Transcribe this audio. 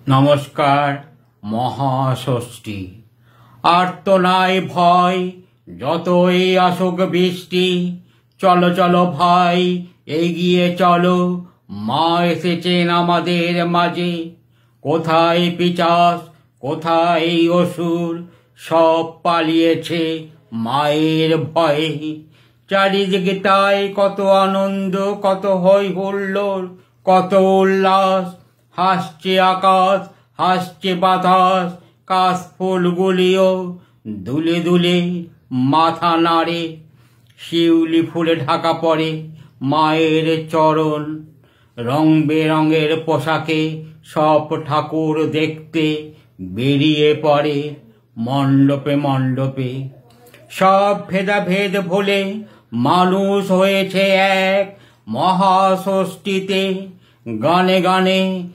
নমস্কার। মহাষষ্ঠী। আর তো নাই ভয়, যতই আসুক বৃষ্টি, চলো চলো ভাই এগিয়ে চলো, মা এসেছেন আমাদের মাঝে। কোথায় পিশাচ, কোথায় অসুর, সব পালিয়েছে মায়ের ভয়ে। চারিদিকে তাই কত আনন্দ, কত হই হুল্লোড়, কত উল্লাস। হাসছে আকাশ, হাসছে বাতাস, কাশ ফুলগুলিও দুলে দুলে মাথা নাড়ে। শিউলি ফুলে ঢাকা পড়ে মায়ের চরণ। রং বেরঙের পোশাকে সব ঠাকুর দেখতে বেরিয়ে পড়ে মণ্ডপে মণ্ডপে। সব ভেদাভেদ ভুলে মানুষ হয়েছে এক মহাষষ্ঠীতে। গানে গানে